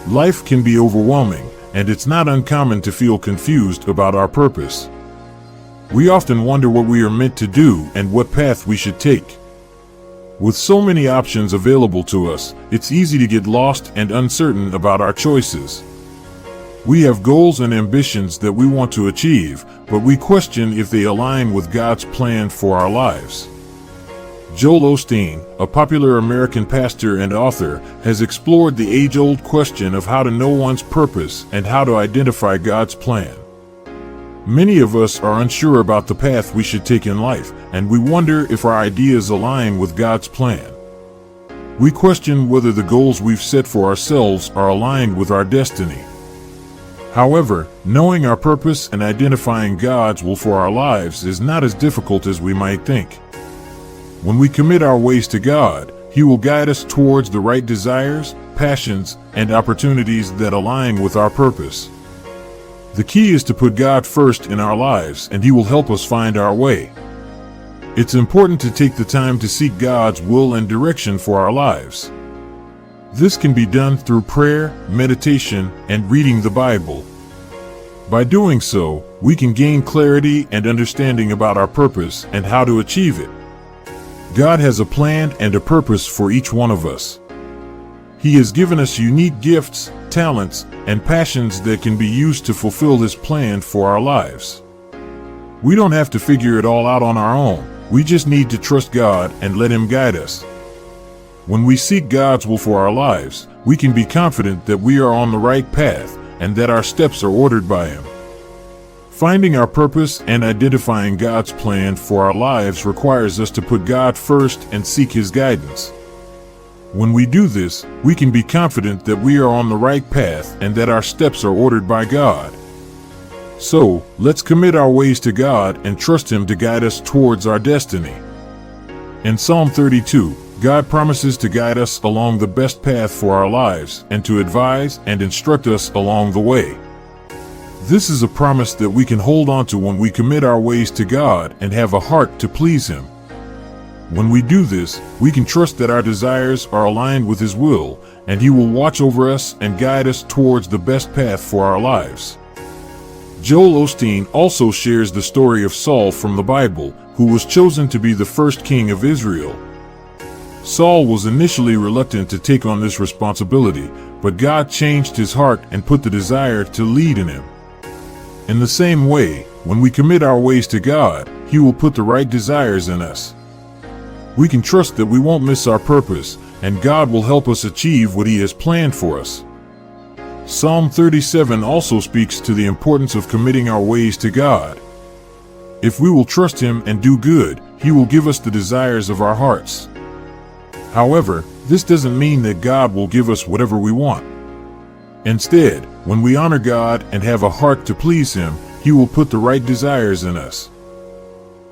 Life can be overwhelming, and it's not uncommon to feel confused about our purpose. We often wonder what we are meant to do and what path we should take. With so many options available to us, it's easy to get lost and uncertain about our choices. We have goals and ambitions that we want to achieve, but we question if they align with God's plan for our lives. Joel Osteen, a popular American pastor and author, has explored the age-old question of how to know one's purpose and how to identify God's plan. Many of us are unsure about the path we should take in life, and we wonder if our ideas align with God's plan. We question whether the goals we've set for ourselves are aligned with our destiny. However, knowing our purpose and identifying God's will for our lives is not as difficult as we might think. When we commit our ways to God, He will guide us towards the right desires, passions, and opportunities that align with our purpose. The key is to put God first in our lives, and He will help us find our way. It's important to take the time to seek God's will and direction for our lives. This can be done through prayer, meditation, and reading the Bible. By doing so, we can gain clarity and understanding about our purpose and how to achieve it. God has a plan and a purpose for each one of us. He has given us unique gifts, talents, and passions that can be used to fulfill His plan for our lives. We don't have to figure it all out on our own. We just need to trust God and let Him guide us. When we seek God's will for our lives, we can be confident that we are on the right path and that our steps are ordered by Him. Finding our purpose and identifying God's plan for our lives requires us to put God first and seek His guidance. When we do this, we can be confident that we are on the right path and that our steps are ordered by God. So, let's commit our ways to God and trust Him to guide us towards our destiny. In Psalm 32, God promises to guide us along the best path for our lives and to advise and instruct us along the way. This is a promise that we can hold on to when we commit our ways to God and have a heart to please Him. When we do this, we can trust that our desires are aligned with His will, and He will watch over us and guide us towards the best path for our lives. Joel Osteen also shares the story of Saul from the Bible, who was chosen to be the first king of Israel. Saul was initially reluctant to take on this responsibility, but God changed his heart and put the desire to lead in him. In the same way, when we commit our ways to God, He will put the right desires in us. We can trust that we won't miss our purpose, and God will help us achieve what He has planned for us. Psalm 37 also speaks to the importance of committing our ways to God. If we will trust Him and do good, He will give us the desires of our hearts. However, this doesn't mean that God will give us whatever we want. Instead, when we honor God and have a heart to please Him, He will put the right desires in us.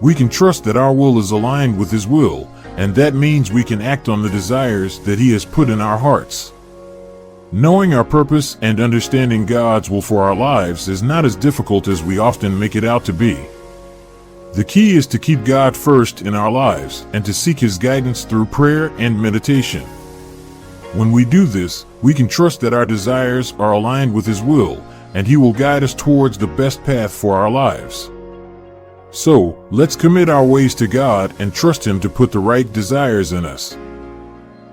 We can trust that our will is aligned with His will, and that means we can act on the desires that He has put in our hearts. Knowing our purpose and understanding God's will for our lives is not as difficult as we often make it out to be. The key is to keep God first in our lives and to seek His guidance through prayer and meditation. When we do this, we can trust that our desires are aligned with His will, and He will guide us towards the best path for our lives. So, let's commit our ways to God and trust Him to put the right desires in us.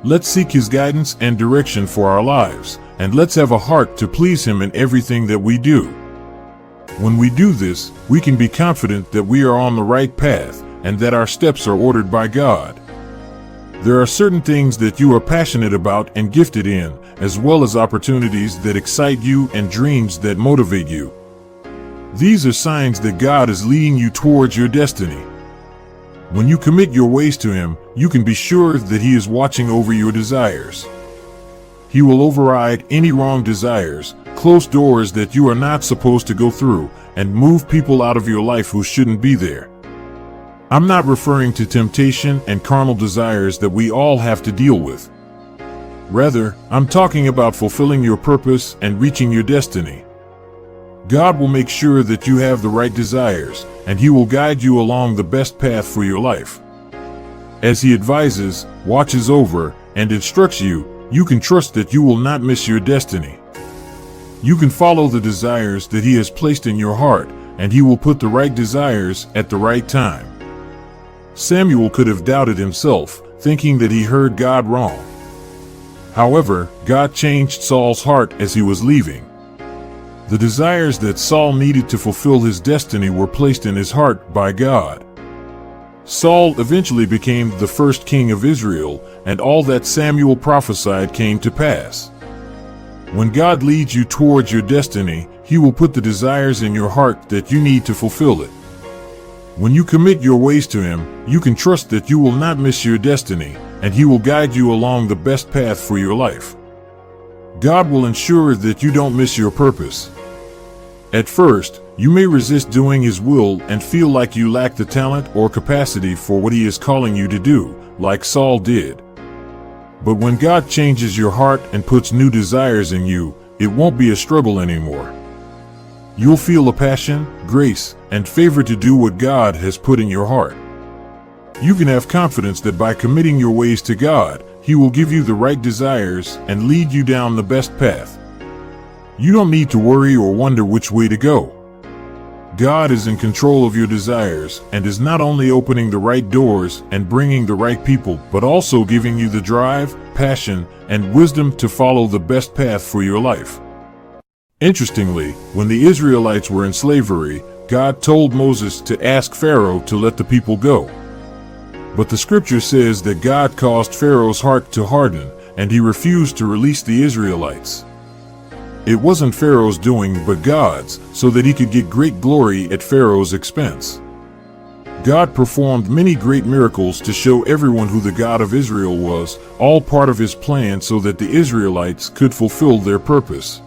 Let's seek His guidance and direction for our lives, and let's have a heart to please Him in everything that we do. When we do this, we can be confident that we are on the right path and that our steps are ordered by God. There are certain things that you are passionate about and gifted in, as well as opportunities that excite you and dreams that motivate you. These are signs that God is leading you towards your destiny. When you commit your ways to Him, you can be sure that He is watching over your desires. He will override any wrong desires, close doors that you are not supposed to go through, and move people out of your life who shouldn't be there. I'm not referring to temptation and carnal desires that we all have to deal with. Rather, I'm talking about fulfilling your purpose and reaching your destiny. God will make sure that you have the right desires, and He will guide you along the best path for your life. As He advises, watches over, and instructs you, you can trust that you will not miss your destiny. You can follow the desires that He has placed in your heart, and He will put the right desires at the right time. Samuel could have doubted himself, thinking that he heard God wrong. However, God changed Saul's heart as he was leaving. The desires that Saul needed to fulfill his destiny were placed in his heart by God. Saul eventually became the first king of Israel, and all that Samuel prophesied came to pass. When God leads you towards your destiny, He will put the desires in your heart that you need to fulfill it. When you commit your ways to Him, you can trust that you will not miss your destiny, and He will guide you along the best path for your life. God will ensure that you don't miss your purpose. At first, you may resist doing His will and feel like you lack the talent or capacity for what He is calling you to do, like Saul did. But when God changes your heart and puts new desires in you, it won't be a struggle anymore. You'll feel a passion, grace, and favor to do what God has put in your heart. You can have confidence that by committing your ways to God, He will give you the right desires and lead you down the best path. You don't need to worry or wonder which way to go. God is in control of your desires and is not only opening the right doors and bringing the right people, but also giving you the drive, passion, and wisdom to follow the best path for your life. Interestingly, when the Israelites were in slavery, God told Moses to ask Pharaoh to let the people go. But the scripture says that God caused Pharaoh's heart to harden, and he refused to release the Israelites. It wasn't Pharaoh's doing but God's, so that he could get great glory at Pharaoh's expense. God performed many great miracles to show everyone who the God of Israel was, all part of His plan so that the Israelites could fulfill their purpose.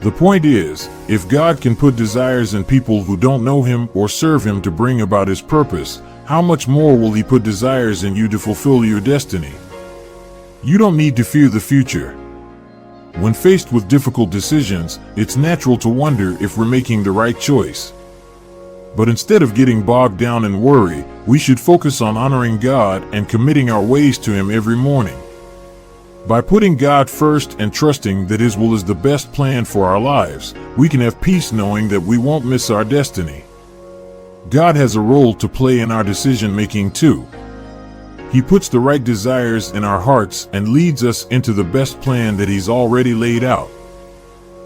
The point is, if God can put desires in people who don't know Him or serve Him to bring about His purpose, how much more will He put desires in you to fulfill your destiny? You don't need to fear the future. When faced with difficult decisions, it's natural to wonder if we're making the right choice. But instead of getting bogged down in worry, we should focus on honoring God and committing our ways to Him every morning. By putting God first and trusting that His will is the best plan for our lives, we can have peace knowing that we won't miss our destiny. God has a role to play in our decision-making too. He puts the right desires in our hearts and leads us into the best plan that He's already laid out.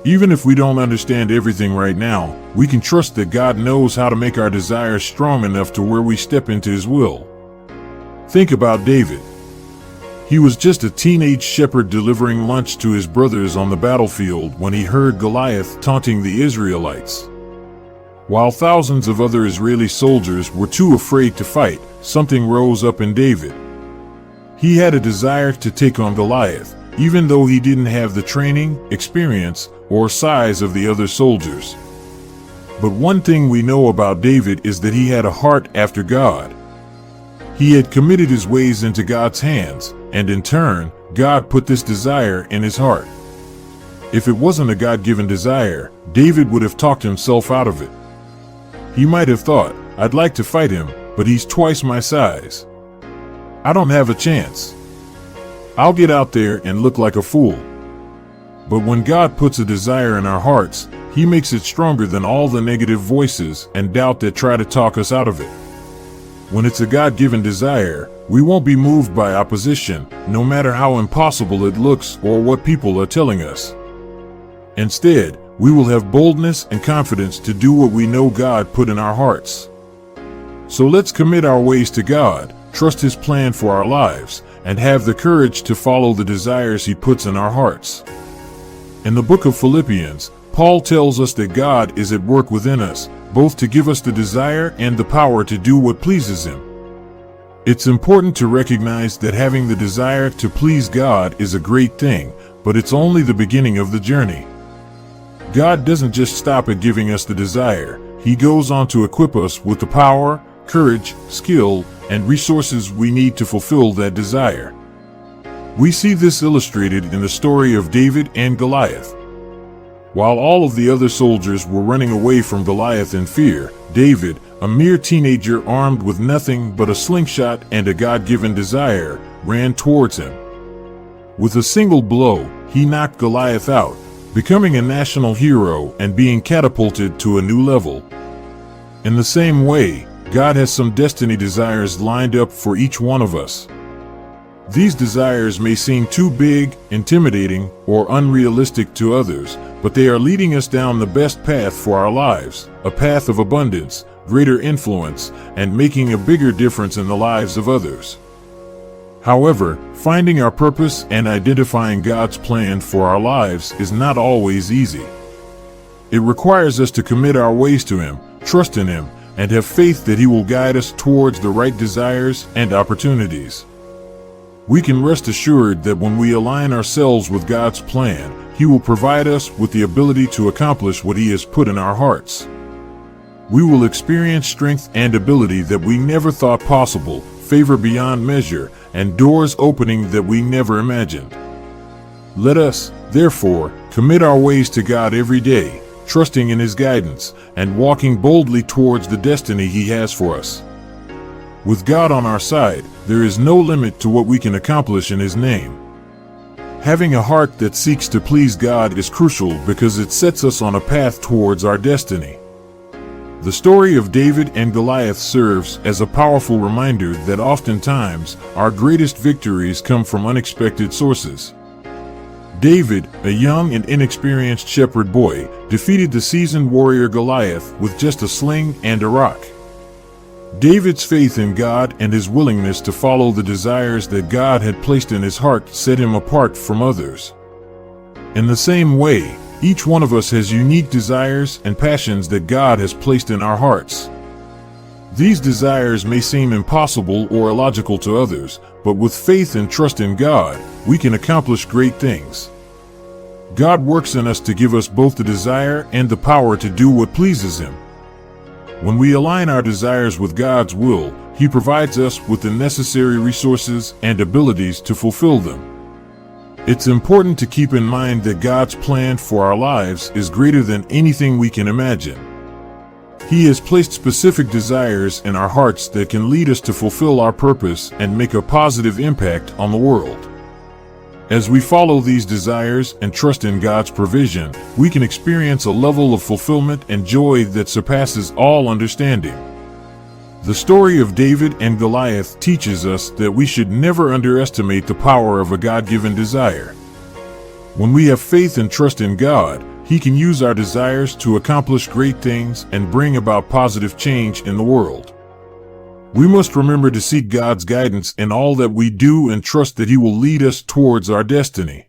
Even if we don't understand everything right now, we can trust that God knows how to make our desires strong enough to where we step into His will. Think about David. He was just a teenage shepherd delivering lunch to his brothers on the battlefield when he heard Goliath taunting the Israelites. While thousands of other Israeli soldiers were too afraid to fight, something rose up in David. He had a desire to take on Goliath, even though he didn't have the training, experience, or size of the other soldiers. But one thing we know about David is that he had a heart after God. He had committed his ways into God's hands, and in turn, God put this desire in his heart. If it wasn't a God-given desire, David would have talked himself out of it. He might have thought, "I'd like to fight him, but he's twice my size. I don't have a chance. I'll get out there and look like a fool." But when God puts a desire in our hearts, He makes it stronger than all the negative voices and doubt that try to talk us out of it. When it's a God-given desire, we won't be moved by opposition, no matter how impossible it looks or what people are telling us. Instead, we will have boldness and confidence to do what we know God put in our hearts. So let's commit our ways to God, trust His plan for our lives, and have the courage to follow the desires He puts in our hearts. In the book of Philippians, Paul tells us that God is at work within us, both to give us the desire and the power to do what pleases Him. It's important to recognize that having the desire to please God is a great thing, but it's only the beginning of the journey. God doesn't just stop at giving us the desire. He goes on to equip us with the power, courage, skill, and resources we need to fulfill that desire. We see this illustrated in the story of David and Goliath. While all of the other soldiers were running away from Goliath in fear, David, a mere teenager armed with nothing but a slingshot and a God-given desire, ran towards him. With a single blow, he knocked Goliath out, becoming a national hero and being catapulted to a new level. In the same way, God has some destiny desires lined up for each one of us. These desires may seem too big, intimidating, or unrealistic to others, but they are leading us down the best path for our lives, a path of abundance, greater influence, and making a bigger difference in the lives of others. However, finding our purpose and identifying God's plan for our lives is not always easy. It requires us to commit our ways to Him, trust in Him, and have faith that He will guide us towards the right desires and opportunities. We can rest assured that when we align ourselves with God's plan, He will provide us with the ability to accomplish what He has put in our hearts. We will experience strength and ability that we never thought possible, favor beyond measure, and doors opening that we never imagined. Let us, therefore, commit our ways to God every day, trusting in His guidance, and walking boldly towards the destiny He has for us. With God on our side, there is no limit to what we can accomplish in His name. Having a heart that seeks to please God is crucial because it sets us on a path towards our destiny. The story of David and Goliath serves as a powerful reminder that oftentimes our greatest victories come from unexpected sources. David, a young and inexperienced shepherd boy, defeated the seasoned warrior Goliath with just a sling and a rock. David's faith in God and his willingness to follow the desires that God had placed in his heart set him apart from others. In the same way, each one of us has unique desires and passions that God has placed in our hearts. These desires may seem impossible or illogical to others, but with faith and trust in God, we can accomplish great things. God works in us to give us both the desire and the power to do what pleases Him. When we align our desires with God's will, He provides us with the necessary resources and abilities to fulfill them. It's important to keep in mind that God's plan for our lives is greater than anything we can imagine. He has placed specific desires in our hearts that can lead us to fulfill our purpose and make a positive impact on the world. As we follow these desires and trust in God's provision, we can experience a level of fulfillment and joy that surpasses all understanding. The story of David and Goliath teaches us that we should never underestimate the power of a God-given desire. When we have faith and trust in God, He can use our desires to accomplish great things and bring about positive change in the world. We must remember to seek God's guidance in all that we do and trust that He will lead us towards our destiny.